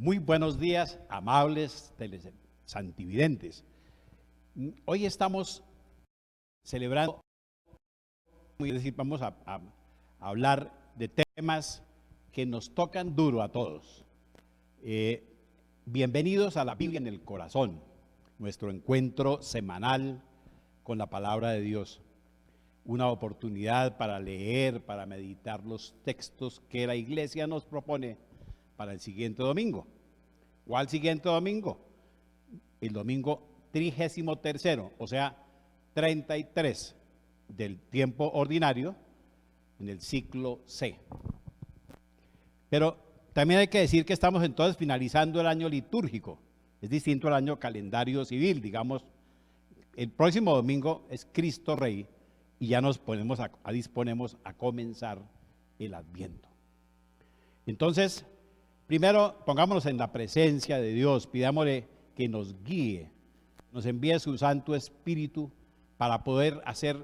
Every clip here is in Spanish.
Muy buenos días, amables santividentes. Hoy estamos celebrando, es decir, vamos a hablar de temas que nos tocan duro a todos. Bienvenidos a la Biblia en el corazón, nuestro encuentro semanal con la palabra de Dios. Una oportunidad para leer, para meditar los textos que la iglesia nos propone para el siguiente domingo. ¿Cuál siguiente domingo? El domingo 33, o sea, 33 del tiempo ordinario en el ciclo C. Pero también hay que decir que estamos entonces finalizando el año litúrgico. Es distinto al año calendario civil, digamos. El próximo domingo es Cristo Rey y ya nos disponemos a comenzar el Adviento. Entonces, primero pongámonos en la presencia de Dios, pidámosle que nos guíe, nos envíe su Santo Espíritu para poder hacer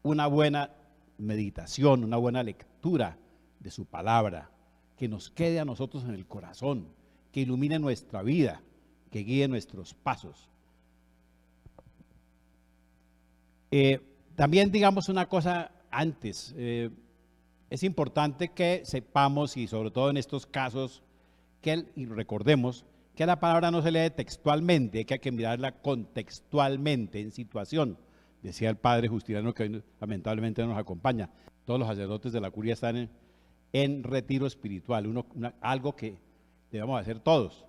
una buena meditación, una buena lectura de su palabra, que nos quede a nosotros en el corazón, que ilumine nuestra vida, que guíe nuestros pasos. También digamos una cosa antes, es importante que sepamos, y sobre todo en estos casos, y recordemos que la palabra no se lee textualmente, que hay que mirarla contextualmente, en situación. Decía el padre Justiniano, que hoy lamentablemente no nos acompaña. Todos los sacerdotes de la curia están en retiro espiritual, algo que debemos hacer todos,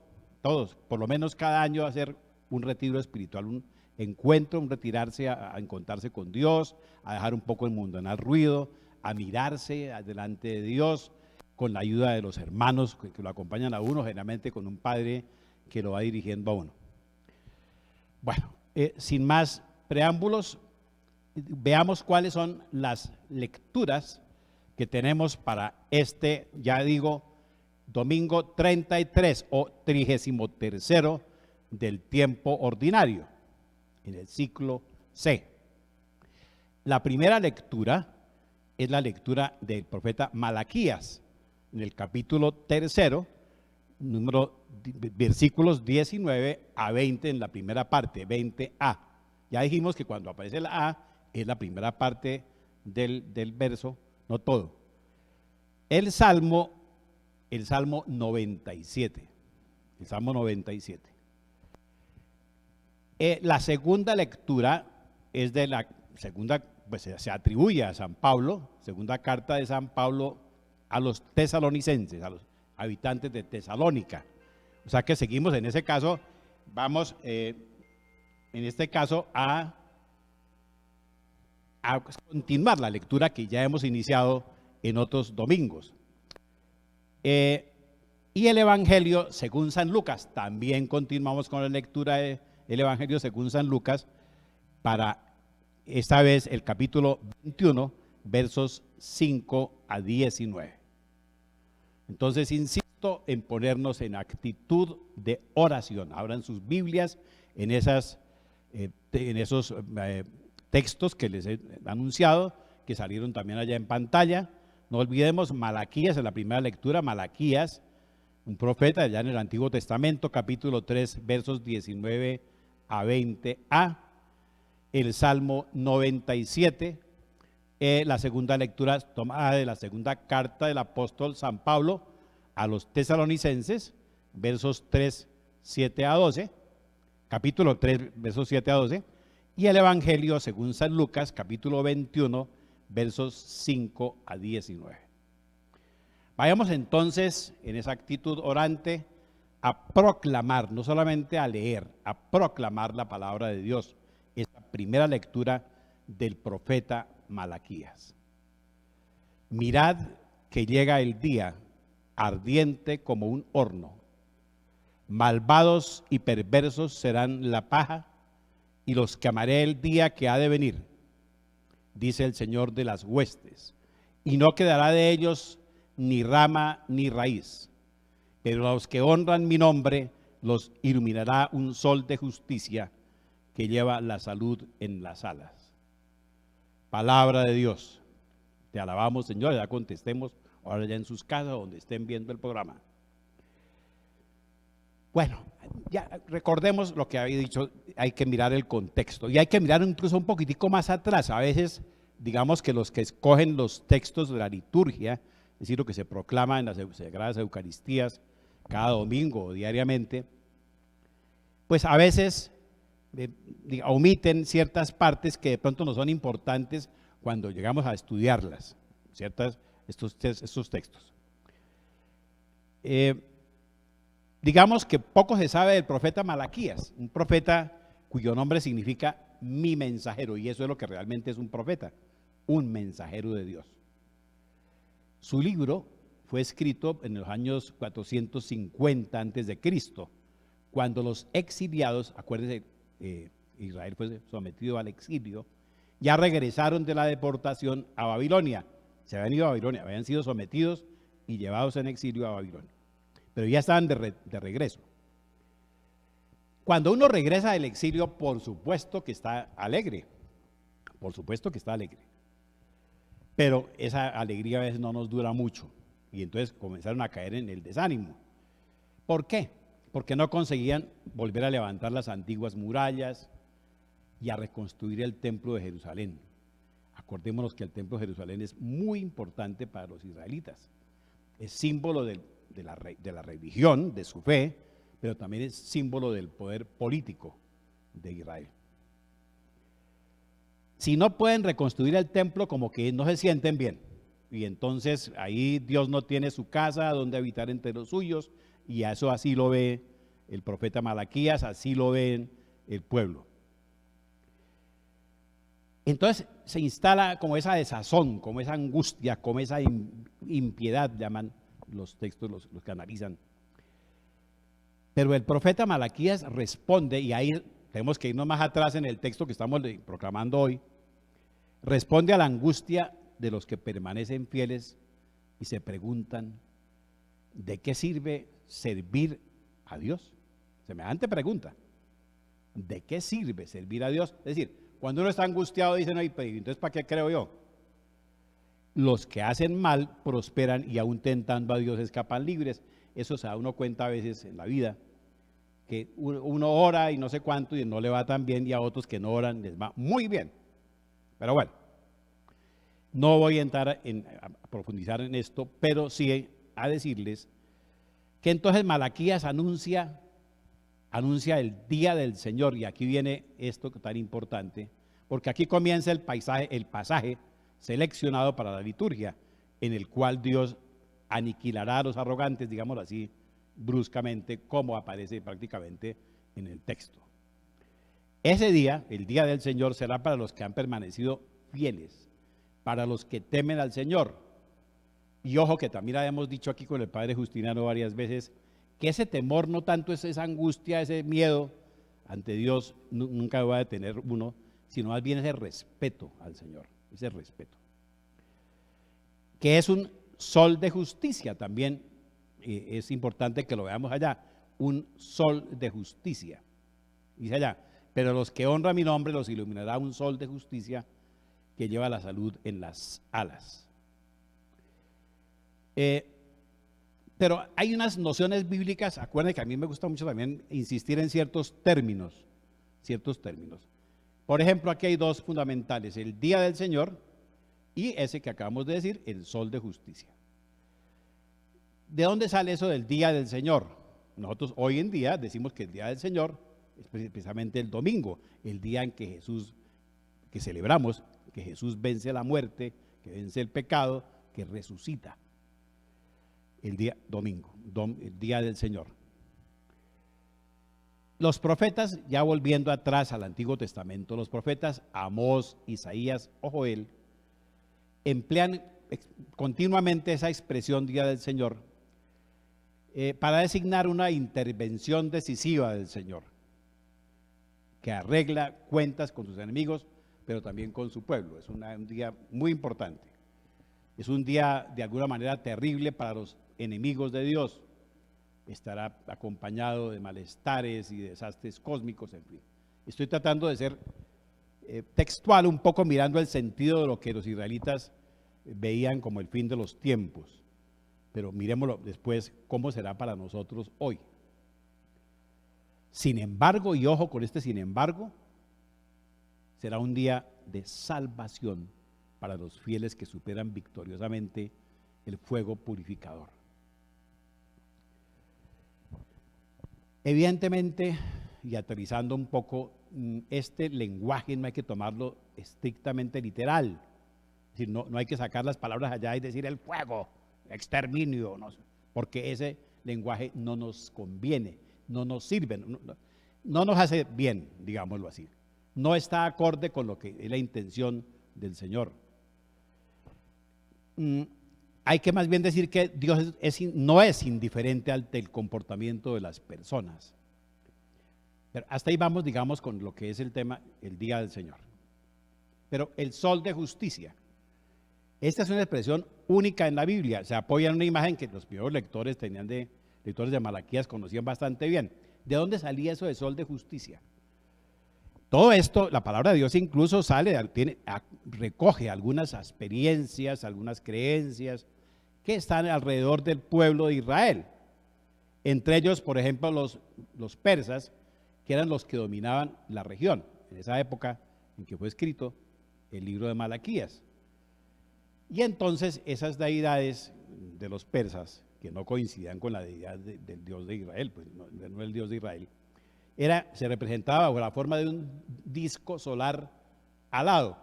por lo menos cada año hacer un retiro espiritual, un encuentro, un retirarse a encontrarse con Dios, a dejar un poco el mundanal ruido, a mirarse delante de Dios, con la ayuda de los hermanos que lo acompañan a uno, generalmente con un padre que lo va dirigiendo a uno. Bueno, sin más preámbulos, veamos cuáles son las lecturas que tenemos para este, ya digo, domingo 33 o 33 del tiempo ordinario, en el ciclo C. La primera lectura es la lectura del profeta Malaquías, en el capítulo 3, versículos 19 a 20 en la primera parte, 20a. Ya dijimos que cuando aparece la A es la primera parte del verso, no todo. El Salmo 97. El Salmo 97. La segunda lectura es de la segunda, pues se atribuye a San Pablo, segunda carta de San Pablo a los tesalonicenses, a los habitantes de Tesalónica. O sea que seguimos en ese caso, vamos en este caso a continuar la lectura que ya hemos iniciado en otros domingos. Y el Evangelio según San Lucas, también continuamos con la lectura del Evangelio según San Lucas, para esta vez el capítulo 21, versos 5 a 19. Entonces insisto en ponernos en actitud de oración. Abran sus Biblias en esos textos que les he anunciado, que salieron también allá en pantalla. No olvidemos Malaquías, en la primera lectura, Malaquías, un profeta allá en el Antiguo Testamento, capítulo 3, versos 19 a 20a. El Salmo 97, la segunda lectura tomada de la segunda carta del apóstol San Pablo a los tesalonicenses, versos 3, 7 a 12, capítulo 3, versos 7 a 12, y el Evangelio según San Lucas, capítulo 21, versos 5 a 19. Vayamos entonces en esa actitud orante a proclamar, no solamente a leer, a proclamar la palabra de Dios. Esta primera lectura del profeta Malaquías. Mirad que llega el día, ardiente como un horno. Malvados y perversos serán la paja, y los quemaré el día que ha de venir, dice el Señor de las huestes, y no quedará de ellos ni rama ni raíz. Pero a los que honran mi nombre los iluminará un sol de justicia que lleva la salud en las alas. Palabra de Dios. Te alabamos, Señor. Ya contestemos ahora ya en sus casas donde estén viendo el programa. Bueno, ya recordemos lo que había dicho, hay que mirar el contexto y hay que mirar incluso un poquitico más atrás. A veces, digamos que los que escogen los textos de la liturgia, es decir, lo que se proclama en las Sagradas Eucaristías cada domingo o diariamente, pues a veces omiten ciertas partes que de pronto no son importantes cuando llegamos a estudiarlas, estos textos. Digamos que poco se sabe del profeta Malaquías, un profeta cuyo nombre significa mi mensajero, y eso es lo que realmente es un profeta, un mensajero de Dios. Su libro fue escrito en los años 450 antes de Cristo, cuando los exiliados, acuérdense, Israel fue sometido al exilio, ya regresaron de la deportación a Babilonia. Se habían ido a Babilonia, habían sido sometidos y llevados en exilio a Babilonia, pero ya estaban de regreso. Cuando uno regresa del exilio, por supuesto que está alegre, por supuesto que está alegre, pero esa alegría a veces no nos dura mucho y entonces comenzaron a caer en el desánimo. ¿Por qué? Porque no conseguían volver a levantar las antiguas murallas y a reconstruir el templo de Jerusalén. Acordémonos que el templo de Jerusalén es muy importante para los israelitas, es símbolo de la religión, de su fe, pero también es símbolo del poder político de Israel. Si no pueden reconstruir el templo, como que no se sienten bien, y entonces ahí Dios no tiene su casa donde habitar entre los suyos, y eso así lo ve el profeta Malaquías, así lo ve el pueblo. Entonces se instala como esa desazón, como esa angustia, como esa impiedad, llaman los textos, los que analizan. Pero el profeta Malaquías responde, y ahí tenemos que irnos más atrás en el texto que estamos proclamando hoy, responde a la angustia de los que permanecen fieles y se preguntan, ¿de qué sirve servir a Dios? Semejante pregunta. ¿De qué sirve servir a Dios? Es decir, cuando uno está angustiado dice, no, entonces ¿para qué creo yo? Los que hacen mal prosperan y aún tentando a Dios escapan libres. Eso se da uno cuenta a veces en la vida, que uno ora y no sé cuánto y no le va tan bien, y a otros que no oran les va muy bien. Pero bueno, no voy a entrar a profundizar en esto, pero sí a decirles que entonces Malaquías anuncia el día del Señor, y aquí viene esto tan importante, porque aquí comienza el pasaje seleccionado para la liturgia, en el cual Dios aniquilará a los arrogantes, digámoslo así, bruscamente, como aparece prácticamente en el texto. Ese día, el día del Señor, será para los que han permanecido fieles, para los que temen al Señor. Y ojo, que también habíamos dicho aquí con el padre Justiniano varias veces, que ese temor no tanto es esa angustia, ese miedo ante Dios, nunca va a detener uno, sino más bien ese respeto al Señor, ese respeto. Que es un sol de justicia también, es importante que lo veamos allá, un sol de justicia. Dice allá, pero los que honran mi nombre los iluminará un sol de justicia que lleva la salud en las alas. Pero hay unas nociones bíblicas, acuérdense que a mí me gusta mucho también insistir en ciertos términos. Por ejemplo, aquí hay dos fundamentales, el día del Señor y ese que acabamos de decir, el sol de justicia. ¿De dónde sale eso del día del Señor? Nosotros hoy en día decimos que el día del Señor es precisamente el domingo, el día en que celebramos, que Jesús vence la muerte, que vence el pecado, que resucita. El día domingo, el día del Señor. Los profetas, ya volviendo atrás al Antiguo Testamento, los profetas Amós, Isaías o Joel emplean continuamente esa expresión día del Señor para designar una intervención decisiva del Señor, que arregla cuentas con sus enemigos, pero también con su pueblo. Es un día muy importante. Es un día de alguna manera terrible para los enemigos de Dios. Estará acompañado de malestares y desastres cósmicos, en fin. Estoy tratando de ser textual, un poco mirando el sentido de lo que los israelitas veían como el fin de los tiempos, pero miremoslo después cómo será para nosotros hoy. Sin embargo, y ojo con este sin embargo, será un día de salvación para los fieles que superan victoriosamente el fuego purificador. Evidentemente, y aterrizando un poco, este lenguaje no hay que tomarlo estrictamente literal. Es decir, no hay que sacar las palabras allá y decir el fuego, exterminio, no, porque ese lenguaje no nos conviene, no nos sirve, no nos hace bien, digámoslo así. No está acorde con lo que es la intención del Señor. Hay que más bien decir que Dios no es indiferente ante el comportamiento de las personas. Pero hasta ahí vamos, digamos, con lo que es el tema, el día del Señor. Pero el sol de justicia. Esta es una expresión única en la Biblia. Se apoya en una imagen que los primeros lectores de Malaquías conocían bastante bien. ¿De dónde salía eso de sol de justicia? Todo esto, la palabra de Dios incluso recoge algunas experiencias, algunas creencias que están alrededor del pueblo de Israel. Entre ellos, por ejemplo, los persas, que eran los que dominaban la región, en esa época en que fue escrito el libro de Malaquías. Y entonces esas deidades de los persas, que no coincidían con la deidad del Dios de Israel, pues no el Dios de Israel, se representaba bajo la forma de un disco solar alado.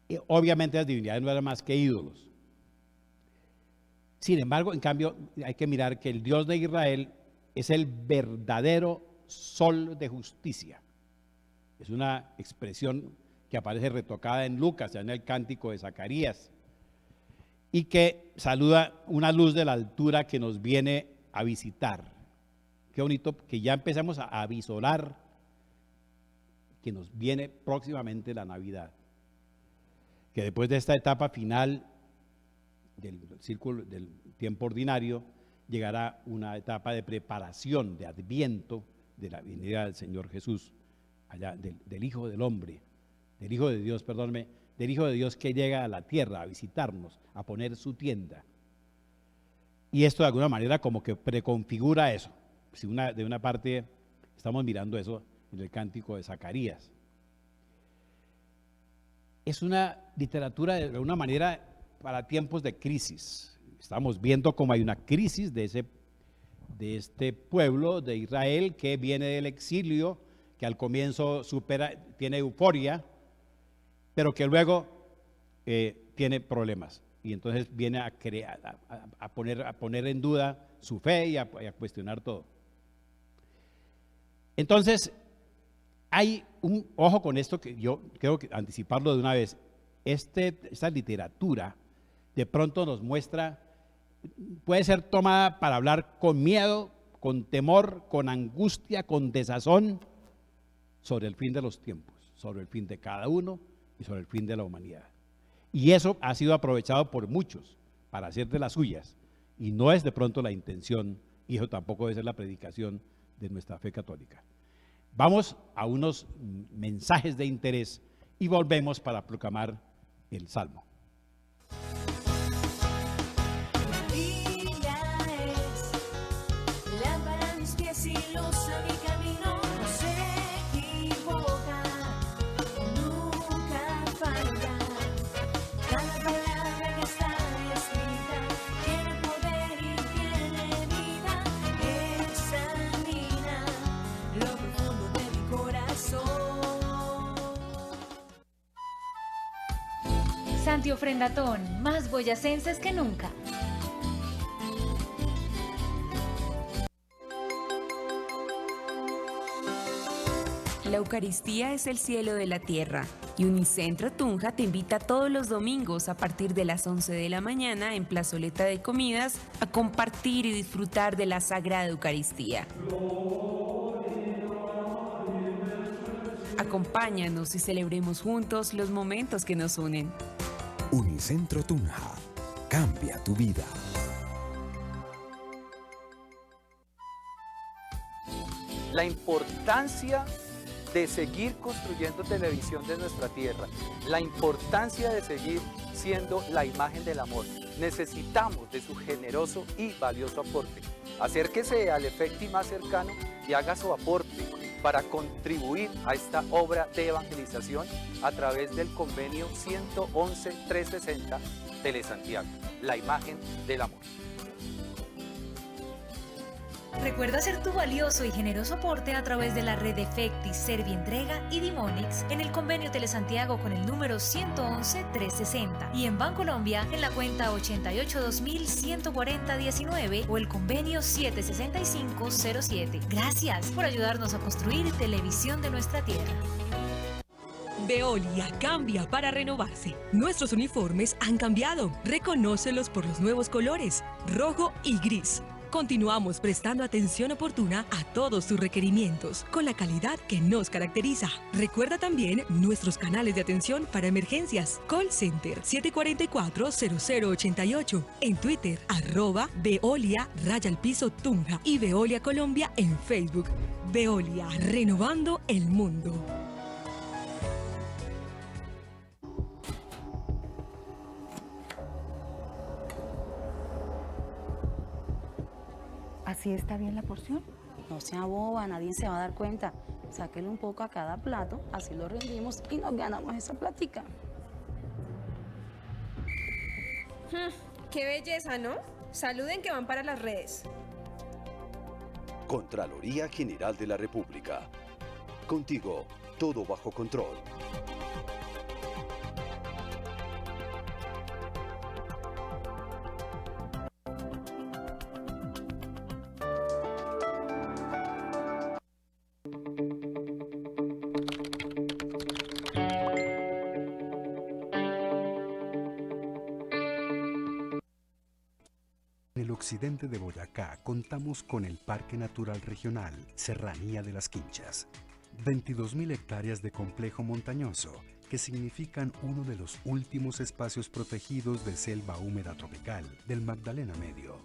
Y obviamente las divinidades no eran más que ídolos. Sin embargo, en cambio, hay que mirar que el Dios de Israel es el verdadero sol de justicia. Es una expresión que aparece retocada en Lucas, ya en el cántico de Zacarías, y que saluda una luz de la altura que nos viene a visitar. Qué bonito que ya empezamos a avisorar que nos viene próximamente la Navidad. Que después de esta etapa final del círculo del tiempo ordinario, llegará una etapa de preparación, de adviento de la venida del Señor Jesús, allá del Hijo del Hombre, del Hijo de Dios, perdónme, del Hijo de Dios que llega a la tierra a visitarnos, a poner su tienda. Y esto de alguna manera como que preconfigura eso. Si de una parte estamos mirando eso en el cántico de Zacarías. Es una literatura de alguna manera para tiempos de crisis. Estamos viendo cómo hay una crisis de este pueblo de Israel que viene del exilio, que al comienzo tiene euforia, pero que luego tiene problemas. Y entonces viene a poner en duda su fe y a cuestionar todo. Entonces, hay un ojo con esto que yo creo que anticiparlo de una vez. Esta literatura de pronto nos muestra, puede ser tomada para hablar con miedo, con temor, con angustia, con desazón sobre el fin de los tiempos, sobre el fin de cada uno y sobre el fin de la humanidad. Y eso ha sido aprovechado por muchos para hacer de las suyas. Y no es de pronto la intención, y eso tampoco debe ser la predicación de nuestra fe católica. Vamos a unos mensajes de interés y volvemos para proclamar el Salmo. Santiofrendatón, más boyacenses que nunca. La Eucaristía es el cielo de la tierra y Unicentro Tunja te invita todos los domingos a partir de las 11 de la mañana en Plazoleta de Comidas a compartir y disfrutar de la Sagrada Eucaristía. Acompáñanos y celebremos juntos los momentos que nos unen. Unicentro Tunja, cambia tu vida. La importancia de seguir construyendo televisión de nuestra tierra, la importancia de seguir siendo la imagen del amor. Necesitamos de su generoso y valioso aporte. Acérquese al efecti más cercano y haga su aporte para contribuir a esta obra de evangelización a través del convenio 111-360 Telesantiago, la imagen del amor. Recuerda hacer tu valioso y generoso aporte a través de la red de Efectis, Servientrega y Dimonix en el convenio Telesantiago con el número 111-360 y en Bancolombia en la cuenta 88-2140-19 o el convenio 76507. Gracias por ayudarnos a construir televisión de nuestra tierra. Veolia cambia para renovarse. Nuestros uniformes han cambiado. Reconócelos por los nuevos colores, rojo y gris. Continuamos prestando atención oportuna a todos tus requerimientos, con la calidad que nos caracteriza. Recuerda también nuestros canales de atención para emergencias. Call Center 744-0088. En Twitter, @Veolia_Tunja y Veolia Colombia en Facebook. Veolia, renovando el mundo. ¿Así está bien la porción? No sea boba, nadie se va a dar cuenta. Sáquele un poco a cada plato, así lo rendimos y nos ganamos esa plática. ¡Qué belleza!, ¿no? Saluden que van para las redes. Contraloría General de la República. Contigo, todo bajo control. En el occidente de Boyacá contamos con el Parque Natural Regional Serranía de las Quinchas, 22.000 hectáreas de complejo montañoso que significan uno de los últimos espacios protegidos de selva húmeda tropical del Magdalena Medio.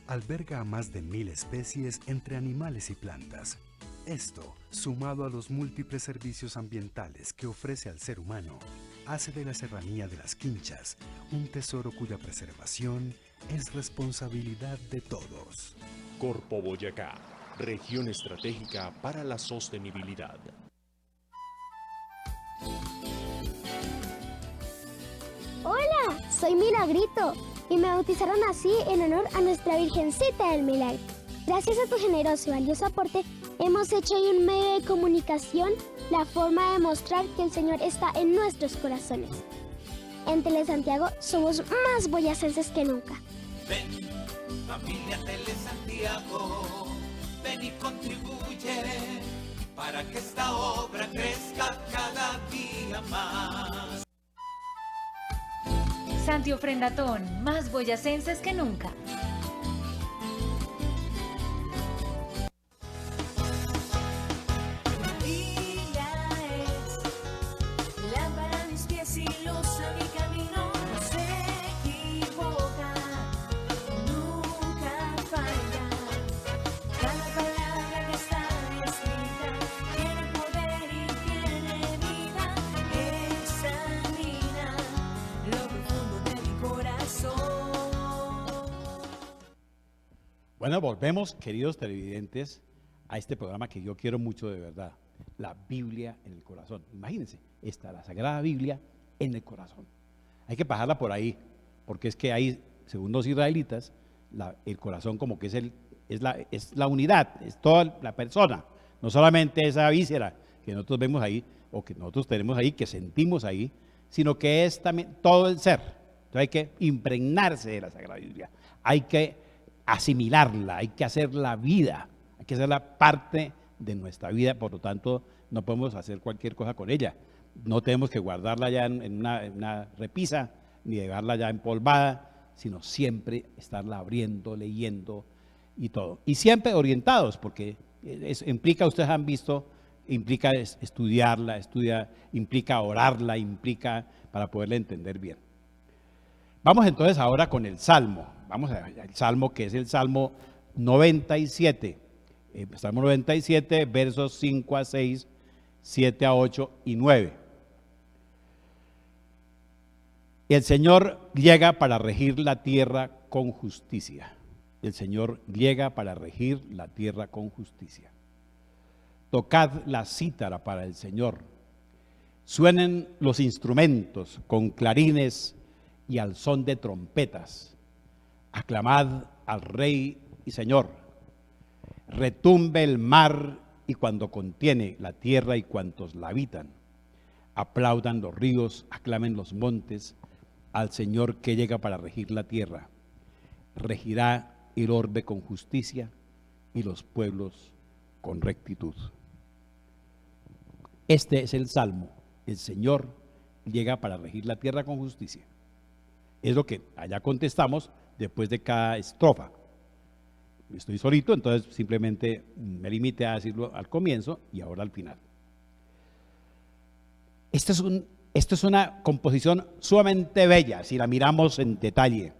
Alberga a más de 1.000 especies entre animales y plantas. Esto, sumado a los múltiples servicios ambientales que ofrece al ser humano, hace de la Serranía de las Quinchas un tesoro cuya preservación es responsabilidad de todos. Corpo Boyacá, región estratégica para la sostenibilidad. Hola, soy Milagrito y me bautizaron así en honor a nuestra Virgencita del Milagro. Gracias a tu generoso y valioso aporte, hemos hecho hoy un medio de comunicación la forma de mostrar que el Señor está en nuestros corazones. En Telesantiago somos más boyacenses que nunca. Ven, familia Telesantiago, ven y contribuye para que esta obra crezca cada día más. Santi Ofrendatón, más boyacenses que nunca. Bueno, volvemos, queridos televidentes, a este programa que yo quiero mucho de verdad, la Biblia en el corazón. Imagínense, está la Sagrada Biblia en el corazón. Hay que pasarla por ahí, porque es que ahí, según los israelitas, el corazón como que es la unidad, es toda la persona, no solamente esa víscera que nosotros vemos ahí, o que nosotros tenemos ahí, que sentimos ahí, sino que es también todo el ser. Entonces hay que impregnarse de la Sagrada Biblia, hay que asimilarla, hay que hacerla vida, hay que hacerla parte de nuestra vida, por lo tanto no podemos hacer cualquier cosa con ella, no tenemos que guardarla ya en una repisa, ni dejarla ya empolvada, sino siempre estarla abriendo, leyendo y todo, y siempre orientados, porque implica, ustedes han visto, implica estudiarla, implica orarla, implica para poderla entender bien. Vamos entonces ahora con el Salmo. Vamos al Salmo que es el Salmo 97. Salmo 97, versos 5 a 6, 7 a 8 y 9. El Señor llega para regir la tierra con justicia. El Señor llega para regir la tierra con justicia. Tocad la cítara para el Señor. Suenen los instrumentos con clarines y al son de trompetas. Aclamad al Rey y Señor. Retumbe el mar y cuando contiene la tierra y cuantos la habitan. Aplaudan los ríos, aclamen los montes al Señor que llega para regir la tierra. Regirá el orbe con justicia y los pueblos con rectitud. Este es el salmo. El Señor llega para regir la tierra con justicia. Es lo que allá contestamos después de cada estrofa. Estoy solito, entonces simplemente me limité a decirlo al comienzo y ahora al final. Esto es una composición sumamente bella, si la miramos en detalle.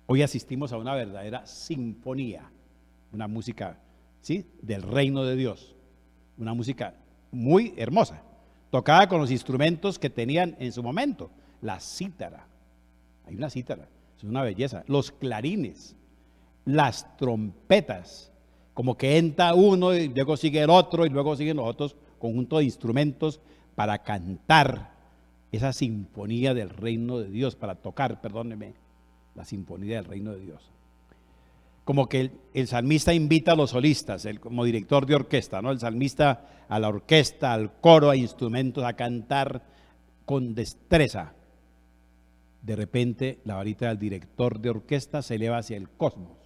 Hoy asistimos a una verdadera sinfonía, una música, ¿sí?, del reino de Dios, una música muy hermosa, tocada con los instrumentos que tenían en su momento, la cítara, hay una cítara, es una belleza, los clarines, las trompetas, como que entra uno y luego sigue el otro y luego siguen los otros, conjunto de instrumentos para cantar esa sinfonía del reino de Dios, para tocar, perdóneme, la sinfonía del reino de Dios. Como que el salmista invita a los solistas, como director de orquesta, ¿no? El salmista a la orquesta, al coro, a instrumentos, a cantar con destreza. De repente la varita del director de orquesta se eleva hacia el cosmos.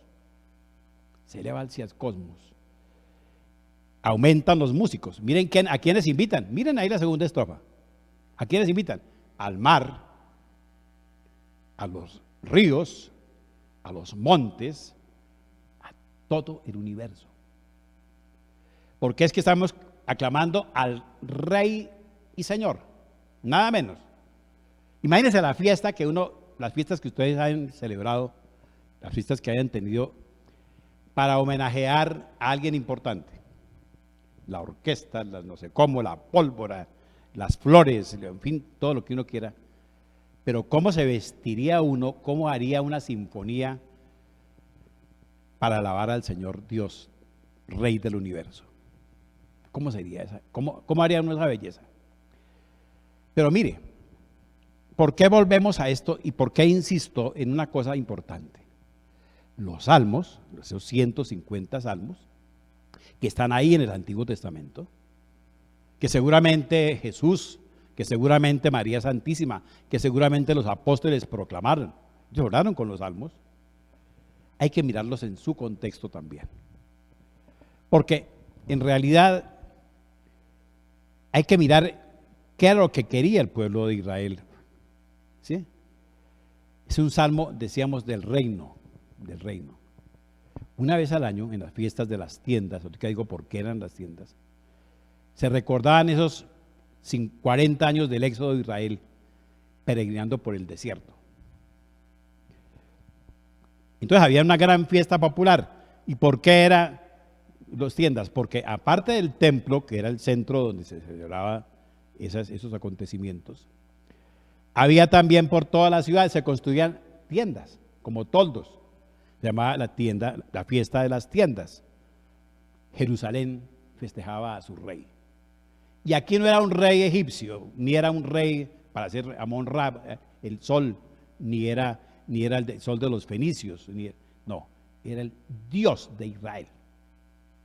Se eleva hacia el cosmos. Aumentan los músicos. Miren a quiénes invitan. Miren ahí la segunda estrofa. ¿A quiénes invitan? Al mar, a los ríos, a los montes, a todo el universo. Porque es que estamos aclamando al Rey y Señor, nada menos. Imagínense la fiesta las fiestas que ustedes hayan celebrado, las fiestas que hayan tenido para homenajear a alguien importante. La orquesta, no sé cómo, la pólvora, las flores, en fin, todo lo que uno quiera. Pero ¿cómo se vestiría uno? ¿Cómo haría una sinfonía para alabar al Señor Dios, Rey del universo? ¿Cómo sería esa? ¿Cómo haría uno esa belleza? Pero mire, ¿por qué volvemos a esto y por qué insisto en una cosa importante? Los salmos, esos 150 salmos, que están ahí en el Antiguo Testamento, que seguramente Jesús, que seguramente María Santísima, que seguramente los apóstoles proclamaron, lloraron con los salmos, hay que mirarlos en su contexto también. Porque en realidad hay que mirar qué era lo que quería el pueblo de Israel. ¿Sí? Es un salmo, decíamos, del reino. Una vez al año, en las fiestas de las tiendas, ahorita digo por qué eran las tiendas, se recordaban esos 40 años del éxodo de Israel peregrinando por el desierto. Entonces había una gran fiesta popular. ¿Y por qué eran las tiendas? Porque aparte del templo, que era el centro donde se celebraban esos acontecimientos, había también por toda la ciudad, se construían tiendas, como toldos. Se llamaba la fiesta de las tiendas. Jerusalén festejaba a su rey. Y aquí no era un rey egipcio, ni era un rey para ser Amón-Ra, el sol, ni era el sol de los fenicios, no, era el Dios de Israel,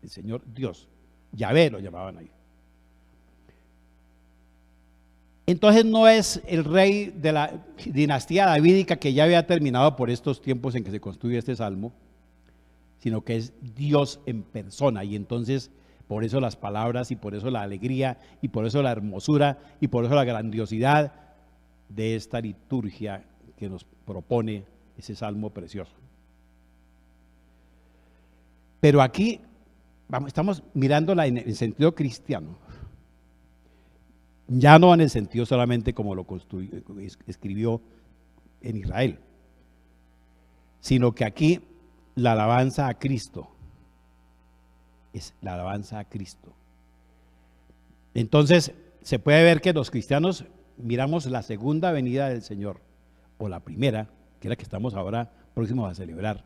el Señor Dios, Yahvé lo llamaban ahí. Entonces no es el rey de la dinastía davídica que ya había terminado por estos tiempos en que se construye este salmo, sino que es Dios en persona. Y entonces por eso las palabras y por eso la alegría y por eso la hermosura y por eso la grandiosidad de esta liturgia que nos propone ese salmo precioso. Pero aquí estamos mirándola en el sentido cristiano. Ya no en el sentido solamente como lo escribió en Israel, sino que aquí la alabanza a Cristo es la alabanza a Cristo. Entonces se puede ver que los cristianos miramos la segunda venida del Señor o la primera, que es la que estamos ahora próximos a celebrar,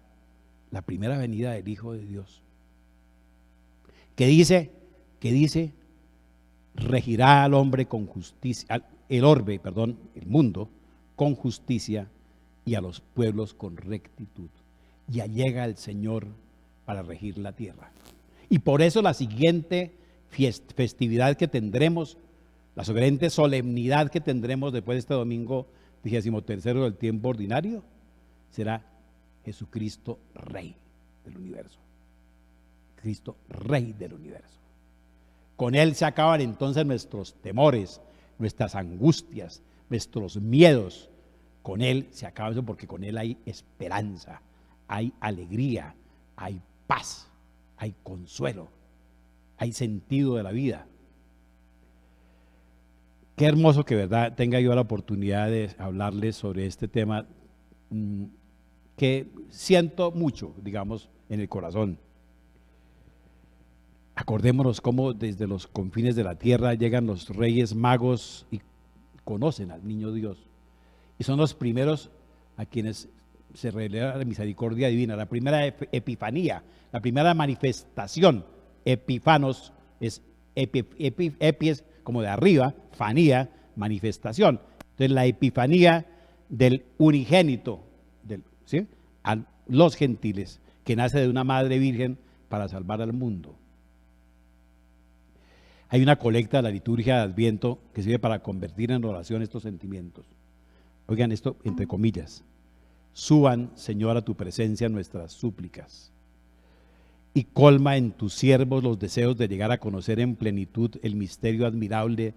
la primera venida del Hijo de Dios, que dice, regirá al hombre con justicia, el mundo con justicia y a los pueblos con rectitud. Ya llega el Señor para regir la tierra. Y por eso la siguiente festividad que tendremos, la siguiente solemnidad que tendremos después de este domingo 13º del tiempo ordinario, será Jesucristo Rey del universo. Cristo Rey del universo. Con Él se acaban entonces nuestros temores, nuestras angustias, nuestros miedos. Con Él se acaba eso, porque con Él hay esperanza, hay alegría, hay paz, hay consuelo, hay sentido de la vida. Qué hermoso que, verdad, tenga yo la oportunidad de hablarles sobre este tema que siento mucho, digamos, en el corazón. Acordémonos cómo desde los confines de la tierra llegan los reyes magos y conocen al niño Dios. Y son los primeros a quienes se revela la misericordia divina. La primera epifanía, la primera manifestación, epifanos, es epi es como de arriba, fanía, manifestación. Entonces la epifanía del unigénito, ¿sí?, a los gentiles, que nace de una madre virgen para salvar al mundo. Hay una colecta de la liturgia de Adviento que sirve para convertir en oración estos sentimientos. Oigan esto entre comillas: suban, Señor, a tu presencia nuestras súplicas, y colma en tus siervos los deseos de llegar a conocer en plenitud el misterio admirable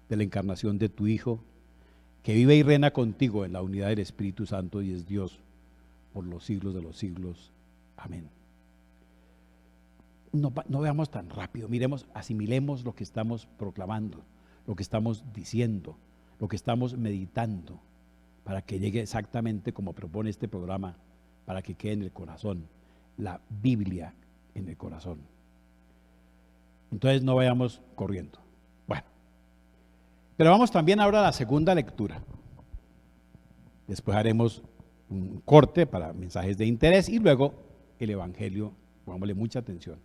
de la encarnación de tu Hijo, que vive y reina contigo en la unidad del Espíritu Santo y es Dios por los siglos de los siglos. Amén. No veamos tan rápido, miremos, asimilemos lo que estamos proclamando, lo que estamos diciendo, lo que estamos meditando, para que llegue exactamente como propone este programa, para que quede en el corazón, la Biblia en el corazón. Entonces no vayamos corriendo. Bueno, pero vamos también ahora a la segunda lectura. Después haremos un corte para mensajes de interés y luego el Evangelio. Pongámosle mucha atención.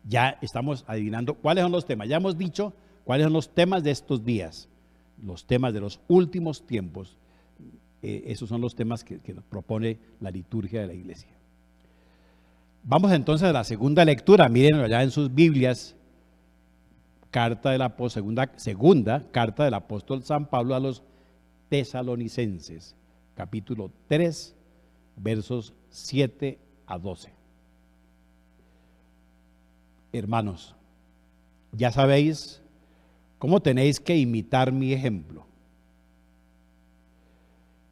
Ya estamos adivinando cuáles son los temas. Ya hemos dicho cuáles son los temas de estos días, los temas de los últimos tiempos. Esos son los temas que nos propone la liturgia de la iglesia. Vamos entonces a la segunda lectura. Miren allá en sus Biblias, segunda carta del apóstol San Pablo a los tesalonicenses, capítulo 3, versos 7 a 12. Hermanos, ya sabéis cómo tenéis que imitar mi ejemplo.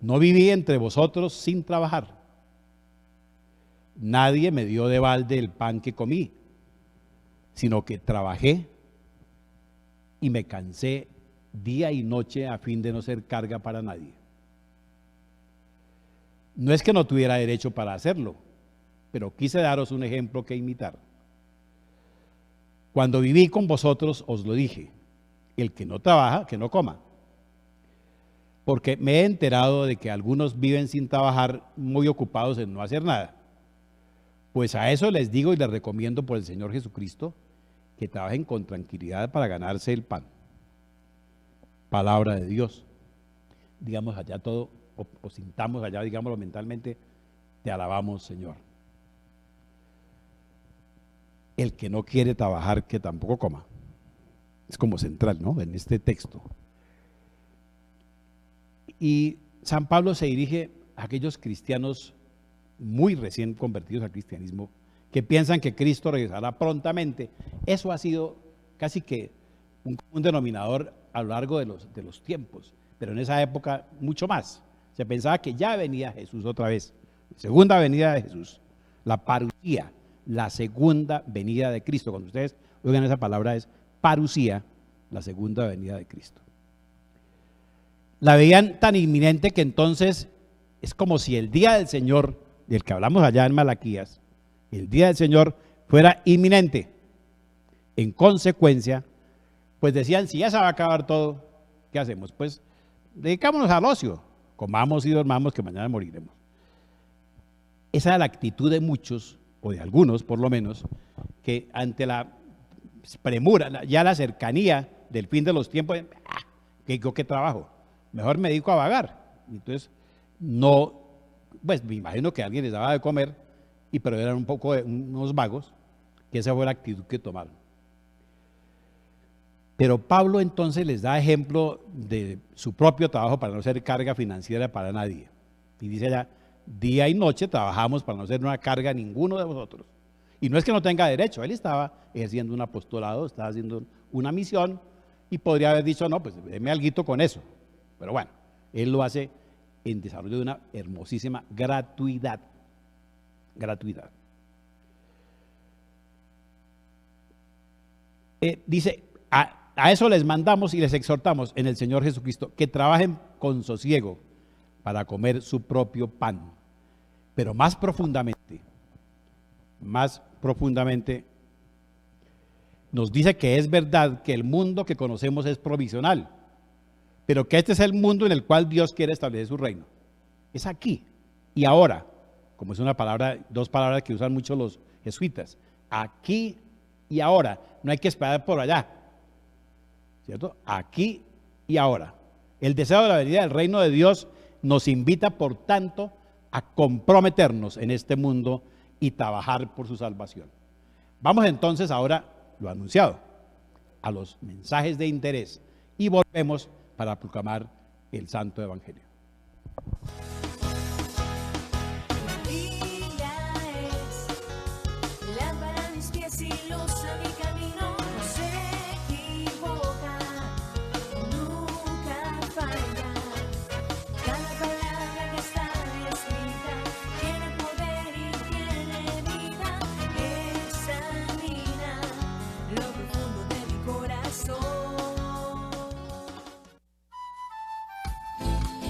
No viví entre vosotros sin trabajar. Nadie me dio de balde el pan que comí, sino que trabajé y me cansé día y noche a fin de no ser carga para nadie. No es que no tuviera derecho para hacerlo, pero quise daros un ejemplo que imitar. Cuando viví con vosotros os lo dije: el que no trabaja, que no coma. Porque me he enterado de que algunos viven sin trabajar, muy ocupados en no hacer nada. Pues a eso les digo y les recomiendo por el Señor Jesucristo que trabajen con tranquilidad para ganarse el pan. Palabra de Dios. Digamos allá todo, o sintamos allá, digámoslo mentalmente: te alabamos, Señor. El que no quiere trabajar, que tampoco coma. Es como central, ¿no?, en este texto. Y San Pablo se dirige a aquellos cristianos muy recién convertidos al cristianismo, que piensan que Cristo regresará prontamente. Eso ha sido casi que un denominador a lo largo de los tiempos, pero en esa época mucho más. Se pensaba que ya venía Jesús otra vez, segunda venida de Jesús, la parusía, la segunda venida de Cristo. Cuando ustedes oigan esa palabra es parusía, la segunda venida de Cristo. La veían tan inminente que entonces es como si el día del Señor, del que hablamos allá en Malaquías, el día del Señor fuera inminente. En consecuencia, pues decían: si ya se va a acabar todo, ¿qué hacemos? Pues dedicámonos al ocio, comamos y dormamos que mañana moriremos. Esa es la actitud de muchos, o de algunos por lo menos, que ante la premura, ya la cercanía del fin de los tiempos, ¿qué trabajo? Mejor me dedico a vagar. Entonces, no, pues me imagino que alguien les daba de comer, pero eran un poco unos vagos, que esa fue la actitud que tomaron. Pero Pablo entonces les da ejemplo de su propio trabajo para no ser carga financiera para nadie. Y dice allá, día y noche trabajamos para no ser una carga a ninguno de vosotros. Y no es que no tenga derecho, él estaba ejerciendo un apostolado, estaba haciendo una misión y podría haber dicho, no, pues déme alguito con eso. Pero bueno, él lo hace en desarrollo de una hermosísima gratuidad. Gratuidad. Dice, a eso les mandamos y les exhortamos en el Señor Jesucristo, que trabajen con sosiego para comer su propio pan. Pero más profundamente, nos dice que es verdad que el mundo que conocemos es provisional, pero que este es el mundo en el cual Dios quiere establecer su reino. Es aquí y ahora, como es una palabra, dos palabras que usan mucho los jesuitas, aquí y ahora, no hay que esperar por allá, ¿cierto? Aquí y ahora. El deseo de la venida del reino de Dios nos invita, por tanto, a comprometernos en este mundo y trabajar por su salvación. Vamos entonces ahora, lo anunciado, a los mensajes de interés y volvemos para proclamar el Santo Evangelio.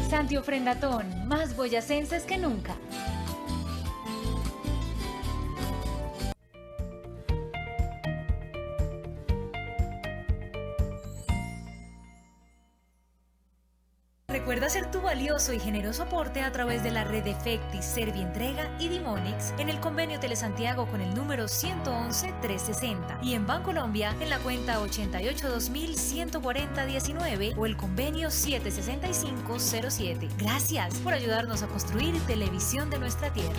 Santiofrendatón, más boyacenses que nunca. Recuerda hacer tu valioso y generoso aporte a través de la red de Efectis, Servientrega y Dimonix en el convenio Telesantiago con el número 111-360 y en Bancolombia en la cuenta 88-2140-19 o el convenio 765-07. Gracias por ayudarnos a construir televisión de nuestra tierra.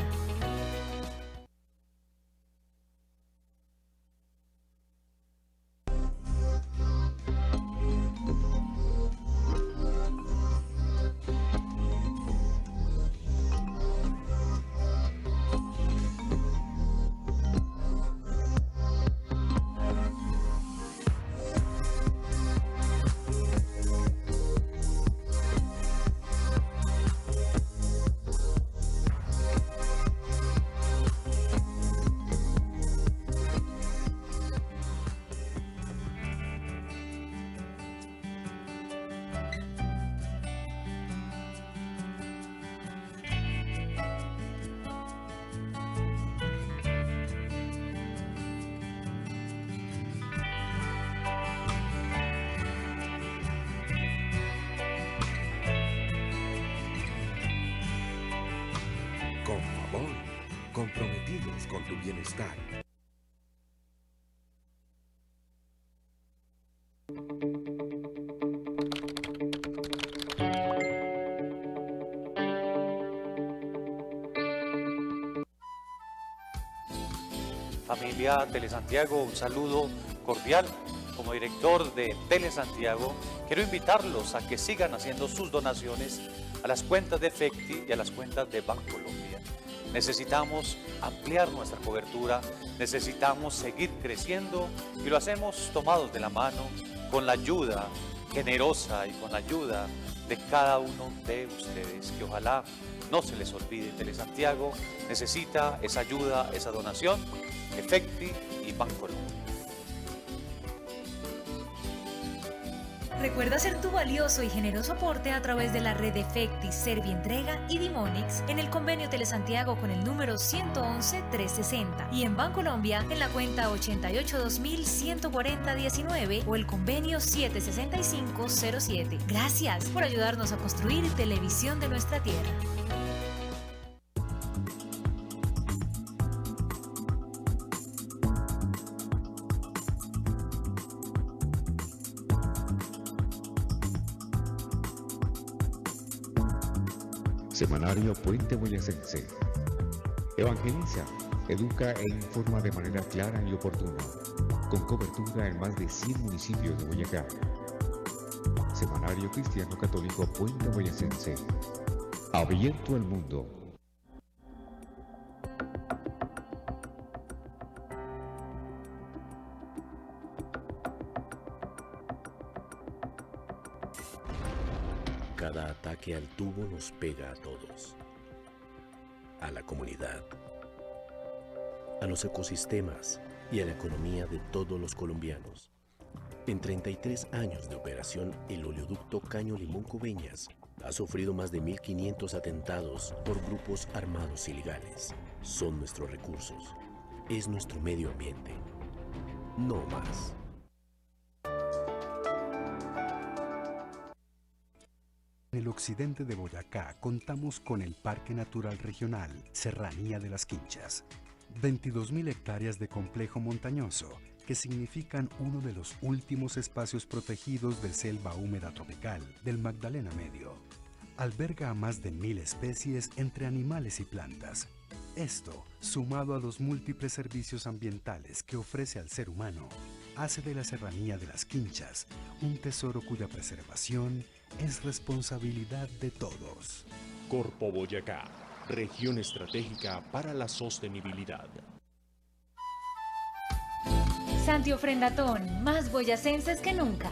Con favor, comprometidos con tu bienestar. Familia Telesantiago, un saludo cordial. Como director de Telesantiago, quiero invitarlos a que sigan haciendo sus donaciones a las cuentas de Efecti y a las cuentas de Bancolombia. Necesitamos ampliar nuestra cobertura, necesitamos seguir creciendo y lo hacemos tomados de la mano con la ayuda generosa y con la ayuda de cada uno de ustedes, que ojalá no se les olvide. Telesantiago necesita esa ayuda, esa donación, Efecti y Bancolombia. Recuerda hacer tu valioso y generoso aporte a través de la red de Efectis, Servientrega y Dimonix en el convenio Telesantiago con el número 111-360 y en Bancolombia en la cuenta 88-2140-19 o el convenio 76507. Gracias por ayudarnos a construir televisión de nuestra tierra. Semanario Puente Boyacense. Evangeliza, educa e informa de manera clara y oportuna, con cobertura en más de 100 municipios de Boyacá. Semanario Cristiano Católico Puente Boyacense. Abierto al mundo. Cada ataque al tubo nos pega a todos, a la comunidad, a los ecosistemas y a la economía de todos los colombianos. En 33 años de operación, el oleoducto Caño Limón-Coveñas ha sufrido más de 1.500 atentados por grupos armados ilegales. Son nuestros recursos, es nuestro medio ambiente. No más. En el occidente de Boyacá contamos con el Parque Natural Regional Serranía de las Quinchas, 22.000 hectáreas de complejo montañoso que significan uno de los últimos espacios protegidos de selva húmeda tropical del Magdalena Medio. Alberga a más de 1.000 especies entre animales y plantas. Esto, sumado a los múltiples servicios ambientales que ofrece al ser humano, hace de la Serranía de las Quinchas un tesoro cuya preservación es responsabilidad de todos. Corpo Boyacá, región estratégica para la sostenibilidad. Santi Ofrendatón, más boyacenses que nunca.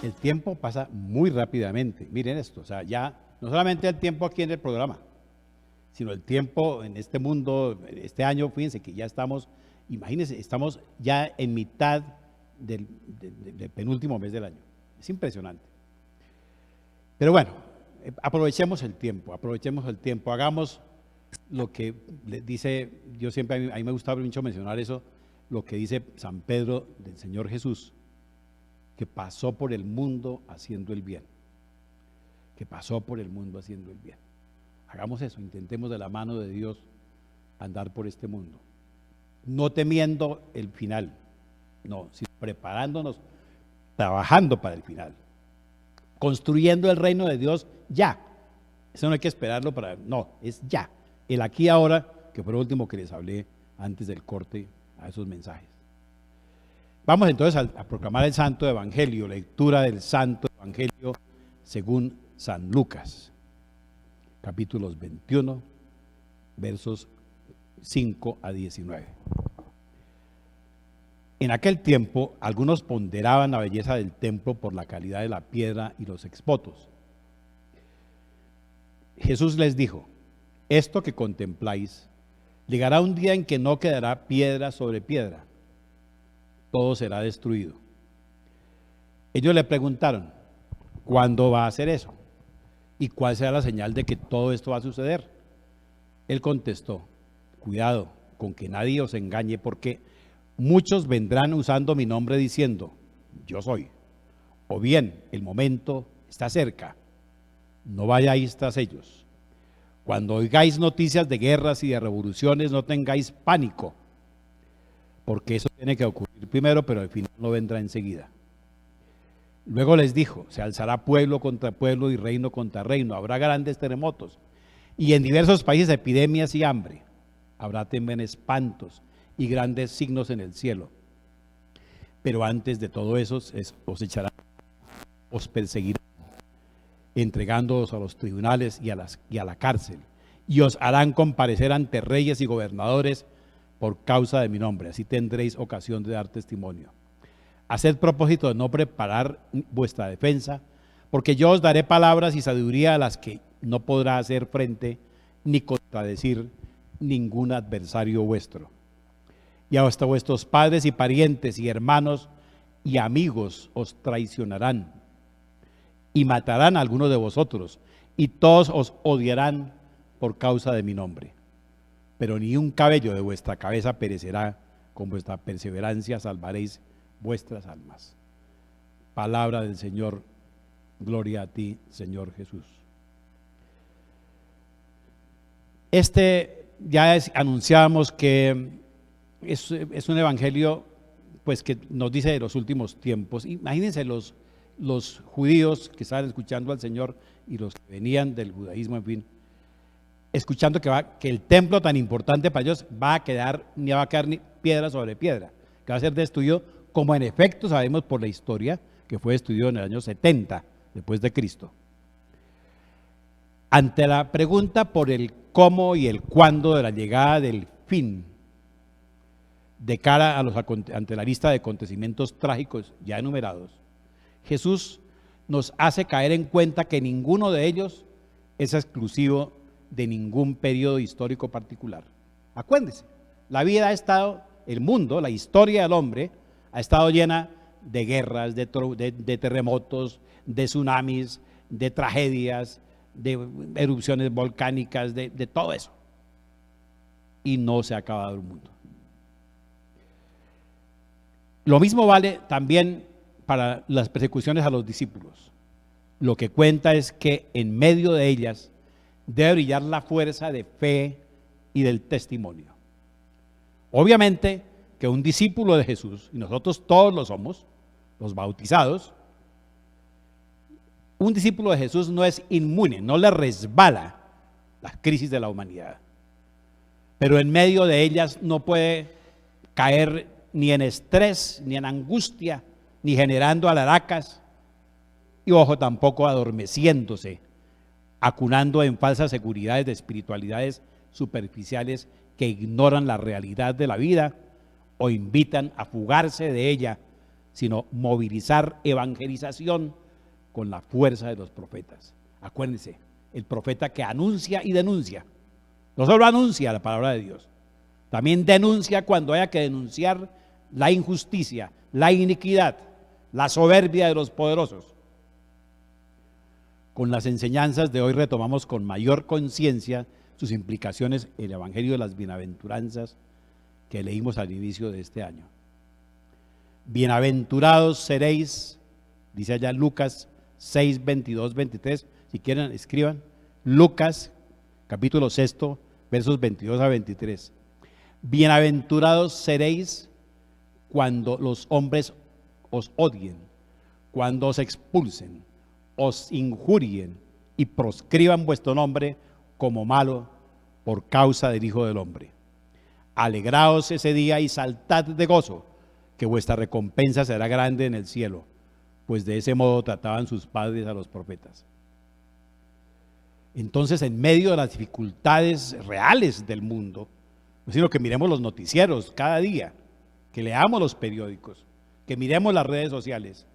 El tiempo pasa muy rápidamente. Miren esto, o sea, ya no solamente el tiempo aquí en el programa, sino el tiempo en este mundo, este año, fíjense que ya estamos, imagínense, estamos ya en mitad del penúltimo mes del año. Es impresionante. Pero bueno, aprovechemos el tiempo, hagamos lo que dice, yo siempre, a mí me gusta mucho mencionar eso, lo que dice San Pedro del Señor Jesús, que pasó por el mundo haciendo el bien, Hagamos eso, intentemos de la mano de Dios andar por este mundo, no temiendo el final, no, sino preparándonos, trabajando para el final, construyendo el reino de Dios ya. Eso no hay que esperarlo no, es ya, el aquí y ahora, que fue lo último que les hablé antes del corte a esos mensajes. Vamos entonces a proclamar el Santo Evangelio, lectura del Santo Evangelio según San Lucas, capítulos 21, versos 5 a 19. En aquel tiempo, algunos ponderaban la belleza del templo por la calidad de la piedra y los exvotos. Jesús les dijo: esto que contempláis, llegará un día en que no quedará piedra sobre piedra, todo será destruido. Ellos le preguntaron: ¿cuándo va a hacer eso? ¿Y cuál será la señal de que todo esto va a suceder? Él contestó: cuidado con que nadie os engañe, porque muchos vendrán usando mi nombre diciendo: yo soy, o bien el momento está cerca, no vayáis tras ellos. Cuando oigáis noticias de guerras y de revoluciones, no tengáis pánico, porque eso tiene que ocurrir primero, pero al final no vendrá enseguida. Luego les dijo: se alzará pueblo contra pueblo y reino contra reino, habrá grandes terremotos y en diversos países epidemias y hambre, habrá también espantos y grandes signos en el cielo. Pero antes de todo eso os os perseguirán, entregándoos a los tribunales y a la cárcel, y os harán comparecer ante reyes y gobernadores por causa de mi nombre. Así tendréis ocasión de dar testimonio. Haced propósito de no preparar vuestra defensa, porque yo os daré palabras y sabiduría a las que no podrá hacer frente ni contradecir ningún adversario vuestro. Y hasta vuestros padres y parientes y hermanos y amigos os traicionarán y matarán a algunos de vosotros, y todos os odiarán por causa de mi nombre. Pero ni un cabello de vuestra cabeza perecerá, con vuestra perseverancia salvaréis vuestras almas. Palabra del Señor. Gloria a ti, Señor Jesús. Anunciábamos que es un evangelio pues que nos dice de los últimos tiempos. Imagínense los judíos que estaban escuchando al Señor y los que venían del judaísmo, en fin, escuchando que el templo tan importante para ellos no va a quedar ni piedra sobre piedra, que va a ser destruido, como en efecto sabemos por la historia que fue destruido en el año 70 después de Cristo. Ante la pregunta por el cómo y el cuándo de la llegada del fin, de cara ante la lista de acontecimientos trágicos ya enumerados, Jesús nos hace caer en cuenta que ninguno de ellos es exclusivo de ningún periodo histórico particular. Acuérdense, la vida ha estado, el mundo, la historia del hombre ha estado llena de guerras, de terremotos, de tsunamis, de tragedias, de erupciones volcánicas, de todo eso. Y no se ha acabado el mundo. Lo mismo vale también para las persecuciones a los discípulos. Lo que cuenta es que en medio de ellas debe brillar la fuerza de fe y del testimonio. Obviamente que un discípulo de Jesús, y nosotros todos lo somos, los bautizados, un discípulo de Jesús no es inmune, no le resbala la crisis de la humanidad. Pero en medio de ellas no puede caer ni en estrés, ni en angustia, ni generando alaracas, y ojo, tampoco adormeciéndose, acunando en falsas seguridades de espiritualidades superficiales que ignoran la realidad de la vida o invitan a fugarse de ella, sino movilizar evangelización con la fuerza de los profetas. Acuérdense, el profeta que anuncia y denuncia, no solo anuncia la palabra de Dios, también denuncia cuando haya que denunciar la injusticia, la iniquidad, la soberbia de los poderosos. Con las enseñanzas de hoy retomamos con mayor conciencia sus implicaciones en el Evangelio de las Bienaventuranzas que leímos al inicio de este año. Bienaventurados seréis, dice allá Lucas 6, 22, 23, si quieren escriban, Lucas capítulo 6, versos 22 a 23. Bienaventurados seréis cuando los hombres os odien, cuando os expulsen, os injurien y proscriban vuestro nombre como malo por causa del Hijo del Hombre. Alegraos ese día y saltad de gozo, que vuestra recompensa será grande en el cielo, pues de ese modo trataban sus padres a los profetas. Entonces, en medio de las dificultades reales del mundo, sino que miremos los noticieros cada día, que leamos los periódicos, que miremos las redes sociales,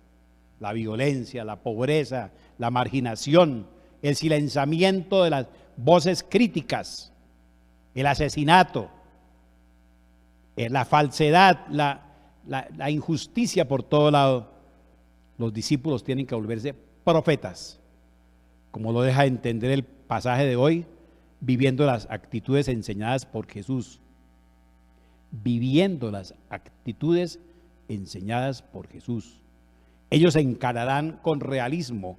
la violencia, la pobreza, la marginación, el silenciamiento de las voces críticas, el asesinato, la falsedad, la injusticia por todo lado. Los discípulos tienen que volverse profetas, como lo deja entender el pasaje de hoy, viviendo las actitudes enseñadas por Jesús. Viviendo las actitudes enseñadas por Jesús. Ellos encararán con realismo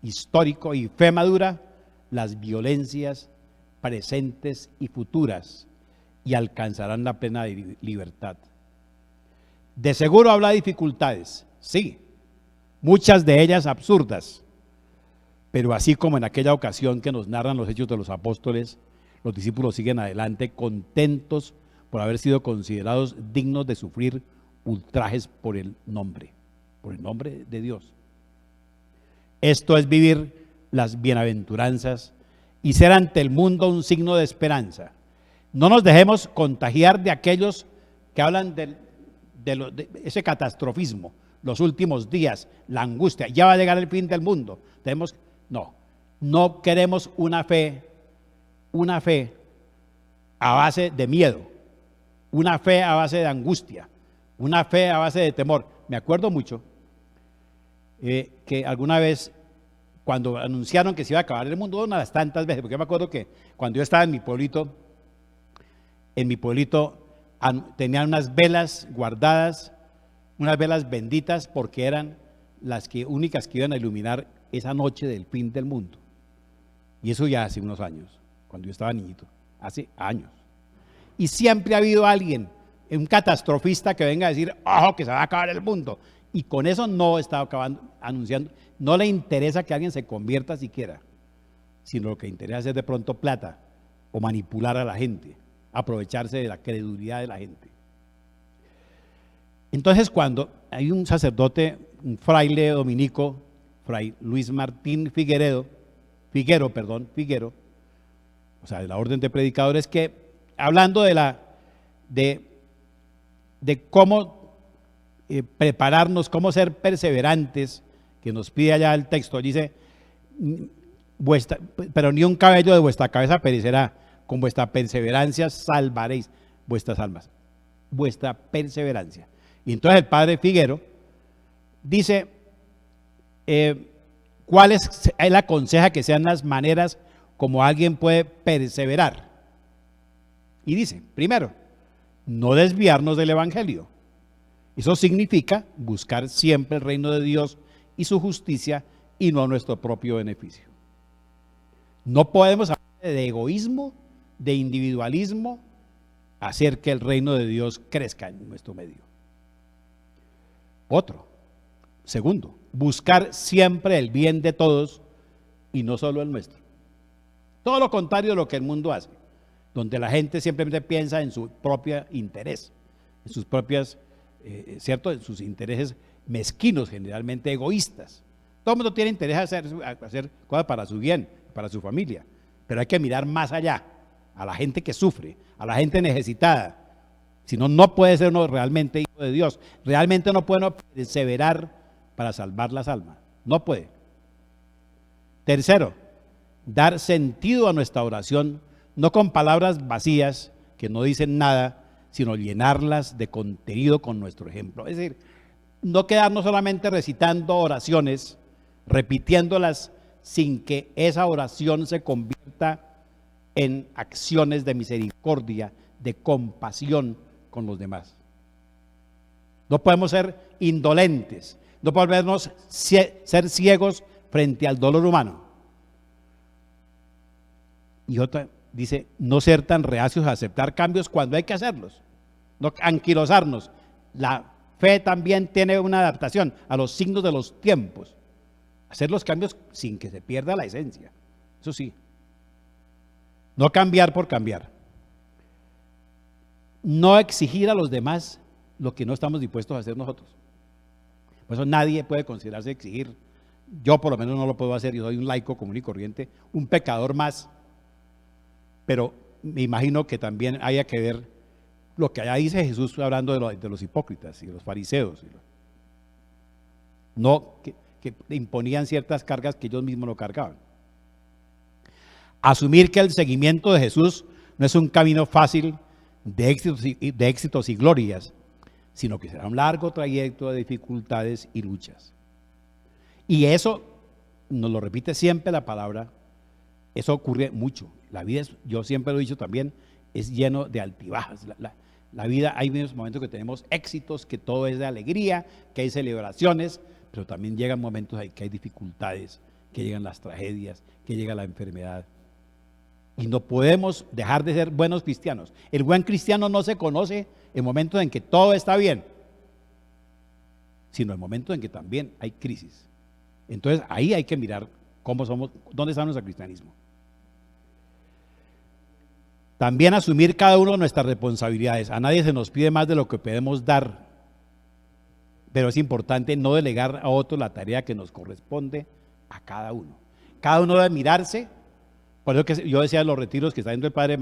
histórico y fe madura las violencias presentes y futuras y alcanzarán la plena libertad. De seguro habrá dificultades, sí, muchas de ellas absurdas, pero así como en aquella ocasión que nos narran los Hechos de los Apóstoles, los discípulos siguen adelante contentos por haber sido considerados dignos de sufrir ultrajes por el nombre de Dios. Esto es vivir las bienaventuranzas y ser ante el mundo un signo de esperanza. No nos dejemos contagiar de aquellos que hablan de ese catastrofismo, los últimos días, la angustia, ya va a llegar el fin del mundo. No queremos una fe a base de miedo, una fe a base de angustia, una fe a base de temor. Me acuerdo mucho que alguna vez, cuando anunciaron que se iba a acabar el mundo, unas tantas veces, porque yo me acuerdo que cuando yo estaba en mi pueblito tenían unas velas guardadas, unas velas benditas, porque eran las únicas que iban a iluminar esa noche del fin del mundo. Y eso ya hace unos años, cuando yo estaba niñito, hace años. Y siempre ha habido alguien, un catastrofista, que venga a decir, ¡ojo, que se va a acabar el mundo! Y con eso no está anunciando, no le interesa que alguien se convierta siquiera, sino lo que interesa es de pronto plata o manipular a la gente, aprovecharse de la credulidad de la gente. Entonces, cuando hay un sacerdote, un fraile dominico, Fray Luis Martín Figuero, o sea, de la orden de predicadores, que hablando de cómo prepararnos, cómo ser perseverantes, que nos pide allá el texto, dice, pero ni un cabello de vuestra cabeza perecerá, con vuestra perseverancia salvaréis vuestras almas, vuestra perseverancia. Y entonces el padre Figuero dice, ¿cuáles él aconseja que sean las maneras como alguien puede perseverar? Y dice, primero, no desviarnos del evangelio. Eso significa buscar siempre el reino de Dios y su justicia y no nuestro propio beneficio. No podemos hablar de egoísmo, de individualismo, hacer que el reino de Dios crezca en nuestro medio. Segundo, buscar siempre el bien de todos y no solo el nuestro. Todo lo contrario de lo que el mundo hace, donde la gente simplemente piensa en su propio interés, en sus propias, en sus intereses mezquinos, generalmente egoístas. Todo el mundo tiene interés en hacer cosas para su bien, para su familia, pero hay que mirar más allá, a la gente que sufre, a la gente necesitada. Si no, no puede ser uno realmente hijo de Dios. Realmente no puede uno perseverar para salvar las almas. No puede. Tercero, dar sentido a nuestra oración, no con palabras vacías que no dicen nada, sino llenarlas de contenido con nuestro ejemplo. Es decir, no quedarnos solamente recitando oraciones, repitiéndolas sin que esa oración se convierta en acciones de misericordia, de compasión con los demás. No podemos ser indolentes, no podemos ser ciegos frente al dolor humano. Y otra dice, no ser tan reacios a aceptar cambios cuando hay que hacerlos, no anquilosarnos. La fe también tiene una adaptación a los signos de los tiempos, hacer los cambios sin que se pierda la esencia, eso sí. No cambiar por cambiar. No exigir a los demás lo que no estamos dispuestos a hacer nosotros. Por eso nadie puede considerarse exigir. Yo por lo menos no lo puedo hacer, yo soy un laico común y corriente, un pecador más. Pero me imagino que también haya que ver lo que allá dice Jesús hablando de los hipócritas y los fariseos. No, que imponían ciertas cargas que ellos mismos no cargaban. Asumir que el seguimiento de Jesús no es un camino fácil de éxitos y glorias, sino que será un largo trayecto de dificultades y luchas. Y eso nos lo repite siempre la palabra, eso ocurre mucho. La vida, yo siempre lo he dicho también, es lleno de altibajas. La vida, hay momentos que tenemos éxitos, que todo es de alegría, que hay celebraciones, pero también llegan momentos en que hay dificultades, que llegan las tragedias, que llega la enfermedad. Y no podemos dejar de ser buenos cristianos. El buen cristiano no se conoce en momentos en que todo está bien, sino en momentos en que también hay crisis. Entonces ahí hay que mirar cómo somos, dónde está nuestro cristianismo. También asumir cada uno nuestras responsabilidades. A nadie se nos pide más de lo que podemos dar, pero es importante no delegar a otro la tarea que nos corresponde a cada uno. Cada uno debe mirarse. Por eso que yo decía en los retiros que está viendo el padre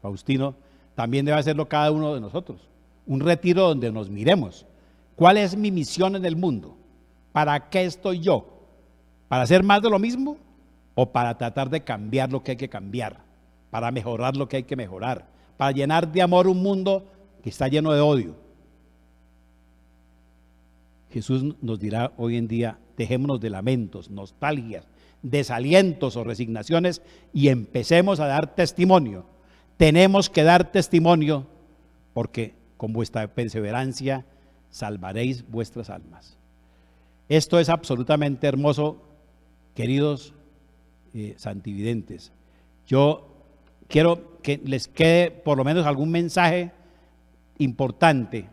Faustino, también debe hacerlo cada uno de nosotros. Un retiro donde nos miremos. ¿Cuál es mi misión en el mundo? ¿Para qué estoy yo? ¿Para hacer más de lo mismo? ¿O para tratar de cambiar lo que hay que cambiar? ¿Para mejorar lo que hay que mejorar? ¿Para llenar de amor un mundo que está lleno de odio? Jesús nos dirá hoy en día, dejémonos de lamentos, nostalgias, desalientos o resignaciones y empecemos a dar testimonio. Tenemos que dar testimonio porque con vuestra perseverancia salvaréis vuestras almas. Esto es absolutamente hermoso, queridos santividentes. Yo quiero que les quede por lo menos algún mensaje importante.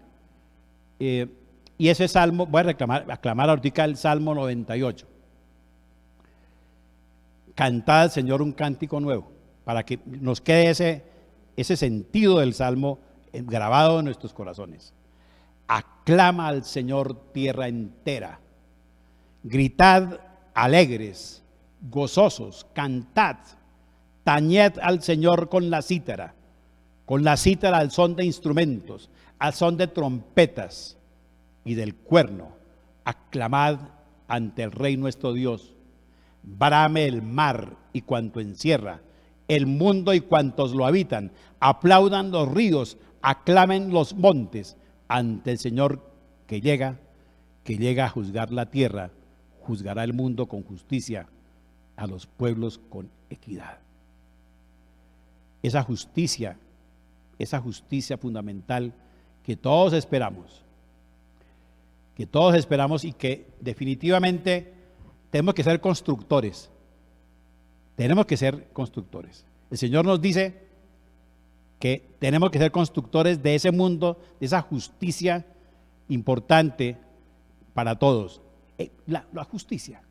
Y ese salmo, voy a aclamar ahorita el Salmo 98. Cantad al Señor un cántico nuevo, para que nos quede ese sentido del Salmo grabado en nuestros corazones. Aclama al Señor tierra entera. Gritad alegres, gozosos, cantad. Tañed al Señor con la cítara al son de instrumentos, al son de trompetas y del cuerno. Aclamad ante el Rey nuestro Dios. Brame el mar y cuanto encierra, el mundo y cuantos lo habitan. Aplaudan los ríos, aclamen los montes ante el Señor que llega a juzgar la tierra, juzgará el mundo con justicia, a los pueblos con equidad. Esa justicia fundamental que todos esperamos y que definitivamente tenemos que ser constructores. El Señor nos dice que tenemos que ser constructores de ese mundo, de esa justicia importante para todos. La justicia,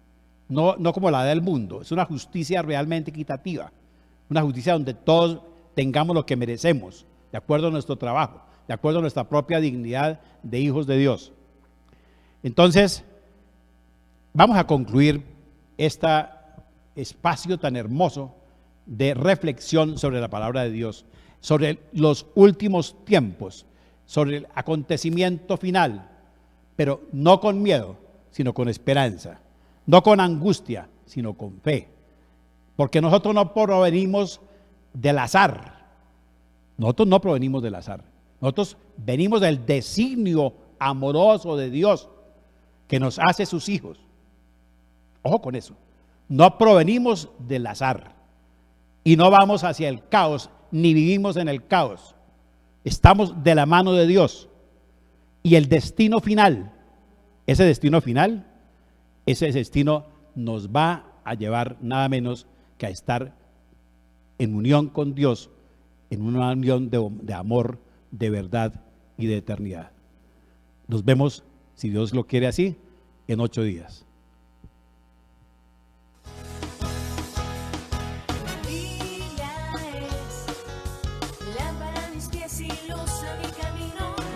no como la del mundo, es una justicia realmente equitativa, una justicia donde todos tengamos lo que merecemos, de acuerdo a nuestro trabajo, de acuerdo a nuestra propia dignidad de hijos de Dios. Entonces, vamos a concluir este espacio tan hermoso de reflexión sobre la palabra de Dios, sobre los últimos tiempos, sobre el acontecimiento final, pero no con miedo, sino con esperanza, no con angustia, sino con fe, porque nosotros no provenimos del azar, nosotros venimos del designio amoroso de Dios que nos hace sus hijos. Ojo con eso, no provenimos del azar y no vamos hacia el caos, ni vivimos en el caos. Estamos de la mano de Dios y el destino final, ese destino nos va a llevar nada menos que a estar en unión con Dios, en una unión de amor, de verdad y de eternidad. Nos vemos, si Dios lo quiere así, en 8 días.